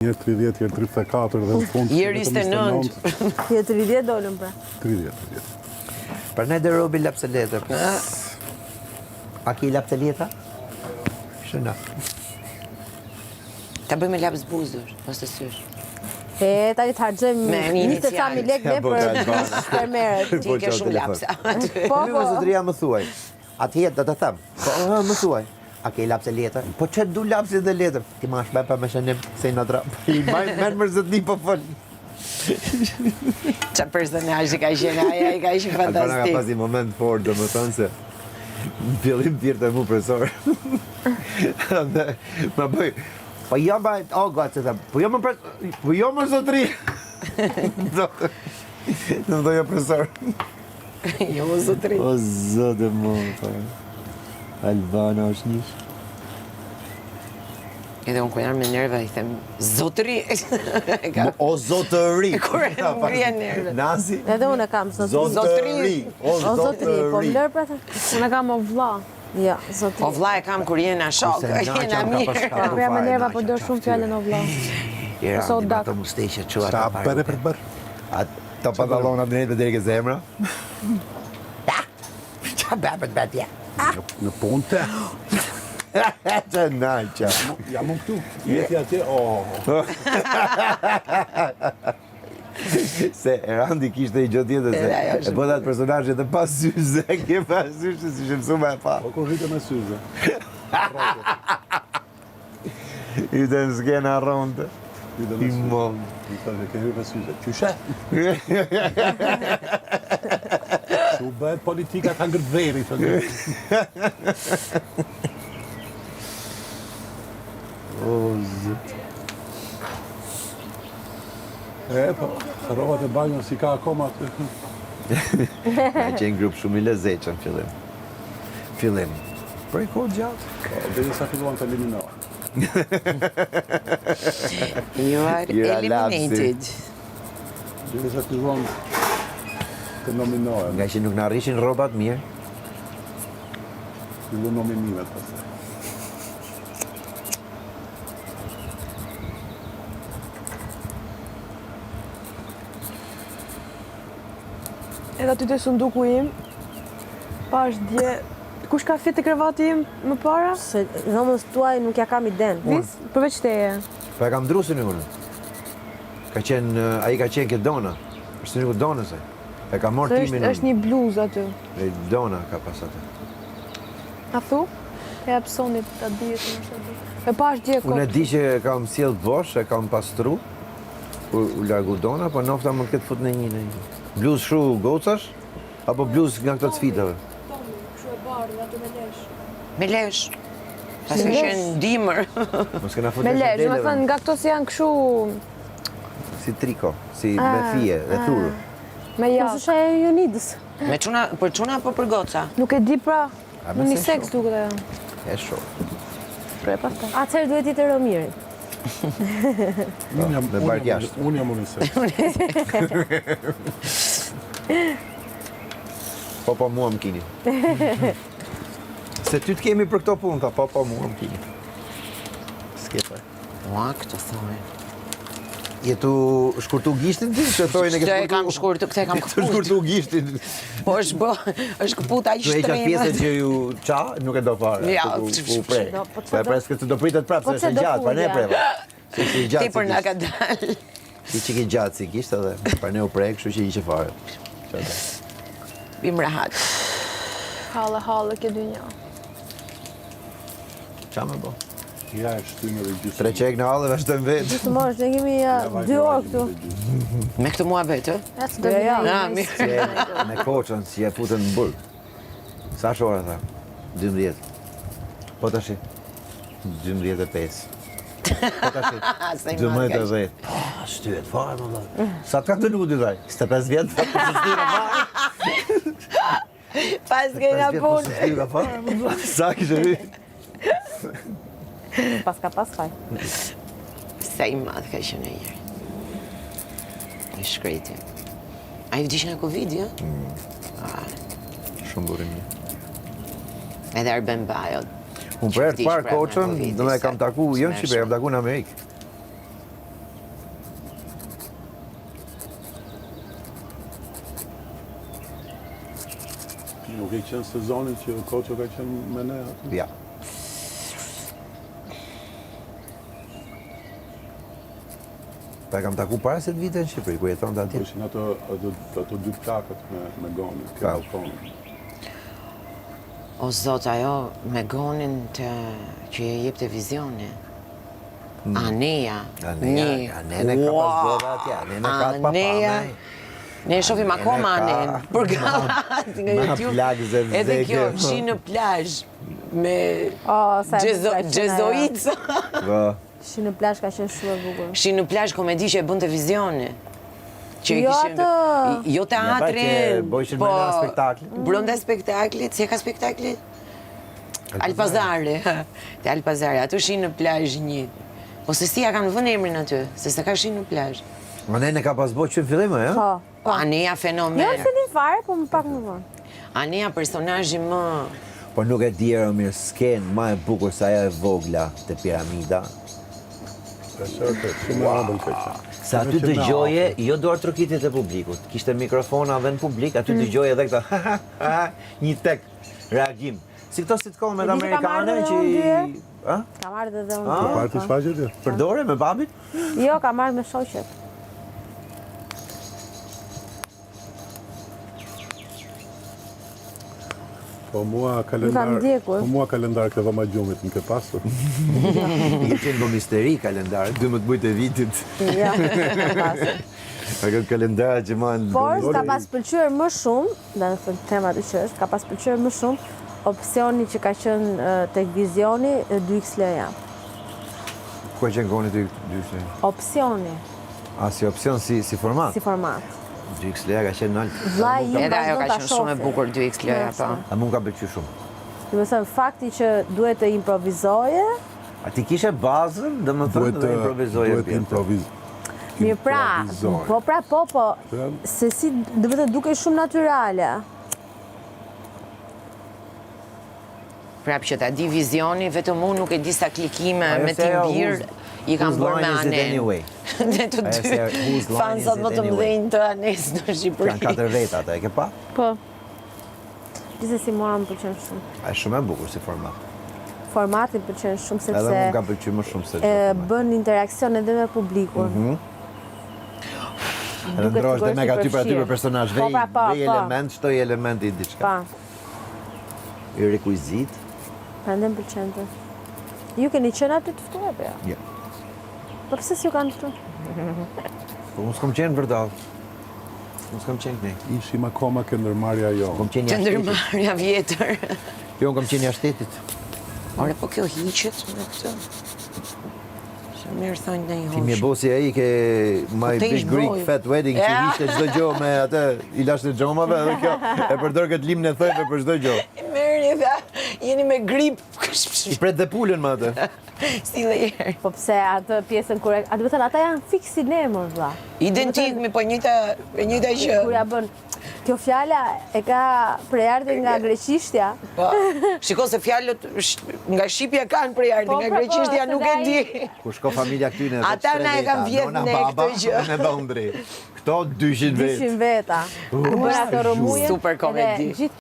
Një 30, herë 34 dhe në fund... Jeri 29. Je 30 dolëm pra. 30. Për ne dhe robi lapse letër. A ki lapse leta? Shëna. Ta bëjmë laps buzër, ose sysh. Tani të hargjëm 20 lekë ne për shpermerët. Ti ke shumë lapsa. Po, Më zotëria më thuaj. Atë jetë do të them. Po, më thuaj. A ke lapse letër? Po që du lapse dhe letër? Ti ma shbej për me shënim se i në trap. I menë më zëtni po fëllë. Qa personazhi ka qenë aja, i ka qenë Albana ka fantastik. pas i moment fort, do më thonë se në fillim thirrte mu profesor. Ma bëj, po jo më, o gatë, them, po jo më zotëri. Në do jo profesor. Jo, zotri. O zotë më, Albana është njësh. Edhe unë kujnar me nerva i them, zotri. O zotëri. Kur e më ngrihen nervat. Nasi. Edhe unë e kam zotëri. Zotëri. O O zotëri, po zotëri. lër pra të. Unë kam o vlla. Ja, zotëri. O vlla e kam kur jena shok, jena mirë. Po ja me nerva po do shumë fjalën o vlla. Ira, Ose o ndima dak. të musteqe që Qa ata bërë për të bërë? Ata pantalona të njëtë deri ke zemra. Qa bërë bet, ja. Në punë të. Që najqa. Jam unë këtu. Jeti atje, Se Erandi kishte i gjë tjetër se e bëta atë personazhet e pas syze, ke pas syze si shemsu me e pa. Po kur rritë me syze. I të në skena ronde. Rritë I me syze. mom. I thashe, ke hyrë me syze. Qyshe? Që u bëhet politika ka ngërtë veri, thënë. O, zët. Po, rrobat e banjën si ka akoma atë. Ka qenë grup shumë i lezetshëm fillim. Fillim. Për i kohë gjatë. Dhe sa filluan të eliminohen. You are You're eliminated. Dhe sa filluan të nominohen. Nga që nuk në arrishin rrobat mirë. Fillu nominimet pastaj. Edhe aty të sunduku im, pash dje, kush ka fit të krevati im më para? Se dhomës tuaj nuk ja kam iden. Vis, përveç teje. Po e kam drusin unë. Ka qenë, ai ka qenë ke Dona. është një Donës e. E ka morë timin unë. Është një bluzë aty. E Dona ka pas atë. A thu? E apsonit ta dihet më shumë. E pash dje Unë e di që kam sjell bosh, e kam pastru. U largu Dona, po nofta më këtë fut në një. Bluzë shu gocash, apo bluzë nga këto të sfitave? Kështu e bardhë aty me lesh. Me lesh. Pas ka qenë dimër. Mos kena fut Me në lesh, do të deleve. thënë nga këto si janë kështu Si triko, si me fije, e thurë. me Mos jashtë. është ajo Jonidës. Me çuna, për çuna apo për goca? Nuk e di pra, A, me se unisex shoh. duket ajo. E shoh. Pre pastaj. Atëherë duhet i të Romirit. Me bark jashtë. Unë jam unisek. Po mua më kini. Se ty të kemi për këto punë, ta po mua më kini. Skepa. Ua, këtë thoi. Je tu shkurtu gishtin ti? Që thojnë e ke Këtë e shkurtu? kam shkurtu, këtë e kam Tu këput. shkurtu gishtin. Po është këput aq Tu e qatë pjesën shtreme. që ju qa, nuk e do fare. Ja, u prej. po Po e presë këtë do pritet prapë, Po se pse është do gjatë, pa ne fuja? preva. Se që i Ti gjatë për si na ka kishtë. dalë. Ti që ki gjatë si kishtë edhe, pa ne u prej, kështu që i që fare. Bim rahat. Halle ke dynja. Qa me bo? Ja e shtynë edhe gjysë. Tre qek në halë dhe vazhdojmë vetë. Të mosh, ne kemi 2 orë këtu. Me këtë mua betë? Ja, s'do vi. Ah, mirë. Se me koqën si e futën në burg. Sa shore tha? 12. Po tashi? 12:05. Po tashi? Sa i madh ka 12:10. Po, shtyhet fare më dhe. Sa të ka të nuku dy dhaj? 25 vjetë? Po së shtyra fare? Pas kena 25 vjetë, po punë. së shtyra fare më dhe. Sa kishë vi? Pas ka pas faj. Sa i madh ka qenë e njëri. I shkreti. A i vdish nga Covid, ja? Shumë burim një. Edhe Arben Bajot. Unë për herë të parë koqën, do me kam taku, jo në Shqipëri, kam taku në Amerikë. Nuk e qenë sezonin që Koço ka qenë me ne aty. Ja. Pa e kam taku para se të vite në Shqipëri, ku jeton të atje. Ishin ato dy plakët me gonin, Ka. telefonin. O zot, ajo me gonin që je jep televizioni. Aneja. Anene ka pas boda atje, Anene ka të Aneja. papame. Ne e shohim akoma Anen, për gallat nga Ma YouTube. plagë zezeke. Edhe kjo, shi në plazh me sa e bukur ka qenë ajo. Gjezoica. Po. Shi në plazh ka qenë shumë e bukur. Shi në plazh komedi që e bën televizioni. Që Jo kishin- atë. Jo teatrin. Bojshin brenda spektaklit. Brenda spektaklit, si e ka spektaklit? Alpazari. Te Alpazari, ato shi në plazh një. Ose si ja kanë vënë emrin aty, se s'e ka shi në plazh. Anene ka pas bo që në fillim, ja? Po. Aneja fenomen. Jo në fillim fare, po më pak më vonë. Aneja personazhi më Po nuk e di mirë skenë ma e bukur sa ajo e vogla te piramida. E sërte, shumë e abën që qenë. Se aty dëgjoje, jo duar trokitit e publikut. Kishte mikrofona dhe në publik, aty dëgjoje edhe këta një tek reagim. Si këto sitcomet E di që ka marrë amerikane edhe që unë dje. A? Ka marrë dhe unë. Po dje, parti po. shfaqet ti? Përdore me babit? Jo, ka marrë me shoqet. Po mua ndjekur. kalendar këtë vëma gjumit më ke pasur. I qenë bo misteri kalendar, 12 e vitit. Ja, ka pasur. A këtë kalendar që ma në... Por, ka pas pëlqyer më shumë, dhe në thënë tema të që është, ka pas pëlqyer më shumë opsioni që ka qenë tek vizioni 2XL-ja. Ku e qenë goni të dyshë? Opsioni, A, si opcion, si format? si format. 2XL ka qenë naltë. Vlla im Edhe ajo ka vazhdon ta qenë shumë e shohë. bukur 2XL-ja, po. A mu ka pëlqyer shumë. Do të thënë, fakti që duhet të improvizoje, A ti kishe bazën, dhe më thënë dhe improvizoje Duhet mirë pra, po, se si, do të thënë, duke shumë natyrale. Prap që ta di vizioni, vetëm unë nuk e di sa klikime Ajo me se ajo, timbir i kam whose bërë me line is it Anen. anyway? Dhe të Ajo se dy whose line fansat is më it të anyway? mëdhenj të Anes në Janë Shqipëri. 4 veta ata, e ke pa? Po. Gjithsesi mua më pëlqen shumë. A shumë e bukur si format. Formati më pëlqen shumë Edhe mu ka sepse pëlqyer më shumë se e çdo format. bën interaksion edhe me publikun. Edhe ndrohesh dhe me ka ty për aty për personazh, Po, pra, po, vej po. element, shtoj elementi i diçka. Pa, I rekuizit. prandaj më pëlqente. Ju keni qenë aty të ftuar apo jo? Jo. Po pse s'ju kanë ftuar? Po unë s'kom qenë vërdall. Unë s'kom qenë kënej. Ishim akoma këndërmarrja jo. Kom qenë Të jashtë shtetit. ndërmarrja vjetër. Jo, unë kom qenë jashtë shtetit. Ore, po kjo hiqet me këtë. Që mirë thonë në i Ti mi e hosh. bosi ai ke My te Big ish Greek boj. Fat Wedding që Ja. ishte çdo gjë me atë i lash të xhomave dhe kjo e përdor këtë limën e thojve për çdo gjë. Merri dhe jeni me grip. I pret dhe pulën me atë. Si dhe jeri. Po pse atë pjesën kur do të thënë ata janë fiksin e mor vlla. Identik, me po njëta që... Kur ja bën kjo fjala e ka prejardhje nga greqishtja. Po, shiko se fjalët nga Shqipja kanë prejardhje, Po, nga po, greqishtja se nuk dhe e ai- di. Kur shko familja këtyne edhe Ata na e kanë vjedh nona, ne baba, këtë gjë. Në Londri. Këto 200 vetë. 200 veta. U bëra ato rëmuje. Super komedi. Edhe gjithë